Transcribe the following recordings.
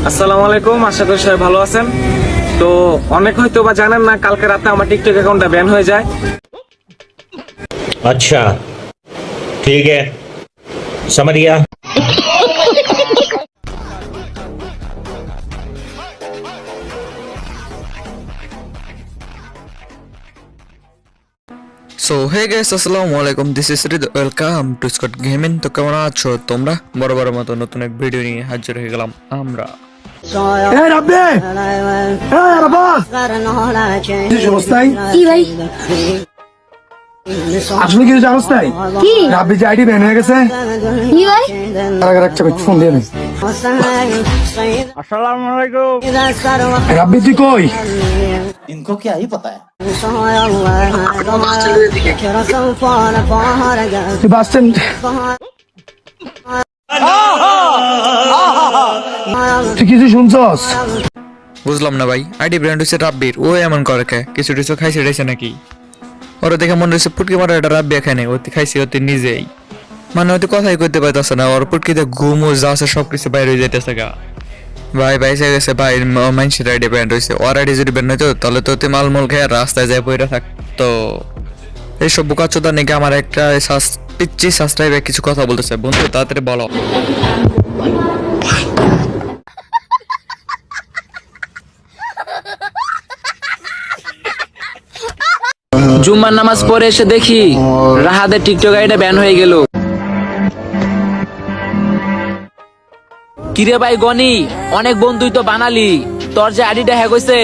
আসসালামু আলাইকুম, আশা করি সবাই ভালো আছেন। তো অনেক হয়তো বা জানেন না, কালকে রাতে আমার টিকটক অ্যাকাউন্টটা ব্যান হয়ে যায়। अच्छा ठीक है समझ गया। সো হে গাইস, আসসালামু আলাইকুম, দিস ইজ রিদ, ওয়েলকাম টু স্কট গেমিং। তো কেমন আছো তোমরা? বড় মতো নতুন এক ভিডিও নিয়ে হাজির হয়ে গেলাম আমরা। এই রাব্বি, এই রাব্বা, কি অবস্থায়? কি ভাই? আসলে কিছু জানোস তাই? কি? রাব্বি যে আইডি ব্যান হয়ে গেছে। কি ভাই? আগে রাখছে, ফোন দিয়ে নে। আসসালামু আলাইকুম। রাব্বি তুই কই? इनको क्या ही पता है। তুই বাস স্ট্যান্ড। তুই কিছু শুনছস? বুঝলাম না ভাই, আইডি ব্র্যান্ড হচ্ছে রাব্বির, ও এমন করে কে? কিছু টিছু খাইছে টাইছে নাকি? ওরা দেখে মনে হচ্ছে পুটকি মারা এটা রাব্বি এখানে, ওতে খাইছে ওতে নিজেই, মানে ওতে কথাই করতে পারতেছে না। ওর পুটকিতে ঘুম ও যা আছে সবকিছু বাইরে হয়ে যেতেছে গা। ভাই বাইসে গেছে ভাই, মানুষের আইডি ব্যান্ড হয়েছে। ওর আইডি যদি ব্যান্ড হইতো তাহলে তো মালমূল খেয়ে রাস্তায় যায় পড়ে থাকতো। এইসব বোকাচোদা নাকি আমার একটা পিচ্ছি সাবস্ক্রাইবে কিছু কথা বলতেছে। বন্ধু তাড়াতাড়ি বলো। জুম্মার নামাজ পড়ে এসে দেখি রাহাদের টিকটক আইডিটা ব্যান হয়ে গেল। কিরে ভাই গনি, অনেক বন্ধুই তো বানালি, তোর যে আইডিটা হ্যাক হয়েছে।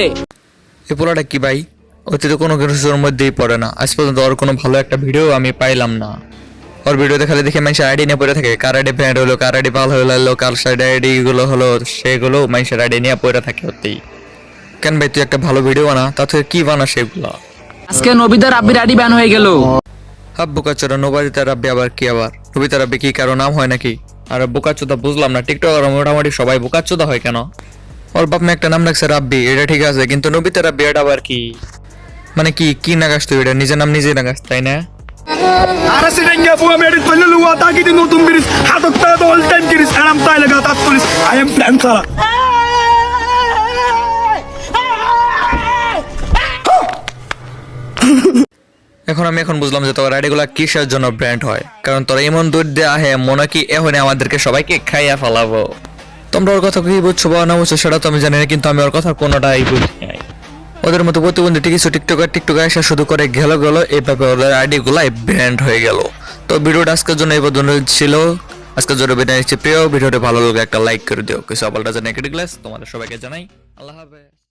এই পোলাটা কি ভাই? ওতে তো কোনো কিছুর মধ্যেই পড়ে না। আজ পর্যন্ত ওর কোনো ভালো একটা ভিডিও আমি পাইলাম না। ওর ভিডিওতে খালি দেখে মানুষের আইডি নিয়ে পড়ে থাকে, কার আইডি ব্যান্ড হলো, কার আইডি ভালো হলো, কার সাইড আইডি গুলো হলো, সেগুলো মানুষের আইডি নিয়ে পড়ে থাকে ওতেই। কেন ভাই তুই একটা ভালো ভিডিও বানা, তাতে কি বানা সেগুলো? আজকে নবিদার রাব্বির আইডি ব্যান হয়ে গেল। হাব বোকাচোদা, নবাদিতা রাব্বি আবার কি? আবার নবিতা রাব্বি কি কারো নাম হয় নাকি? আর বোকাচোদা বুঝলাম না, টিকটক মোটামুটি সবাই বোকাচোদা হয় কেন? ওর বাপ মা একটা নাম রাখছে রাব্বি, এটা ঠিক আছে, কিন্তু নবিতা রাব্বি এটা আবার কি? মানে কি কি নাগাস তুই? এটা নিজের নাম নিজে নাগাস, তাই না? Ara sinengge bu ameri tollu luwa ta gidi notun biris. Hatok ta da all time giris. Anam ta laga ta polis. I am plan kara. এখন বুঝলাম যে তোর আইডিগুলা কিসের জন্য ব্র্যান্ড হয়। কারণ তোরা এমন দূর দিয়ে আহে মনে কি এখন আমাদেরকে সবাইকে খাইয়া ফেলাবো। তোমরা ওর কথা কি বুঝছো বা না বুঝছো সেটা তো আমি জানি না, কিন্তু আমি ওর কথা কোনোটাই বুঝি নাই। ওদের মতো প্রতিবন্ধী কিছু টিকটকার এসে শুধু করে গেল এইভাবে ওদের আইডি গুলাই ব্র্যান্ড হয়ে গেল। তো ভিডিওটা আজকের জন্য এই পর্যন্ত ছিল। আজকের জন্য বিদায় নিচ্ছি। প্রিয় ভিডিওটা ভালো লাগে একটা লাইক করে দিও। কিছু আপালটা জানাই তোমাদের সবাইকে জানাই আল্লাহ হাফেজ।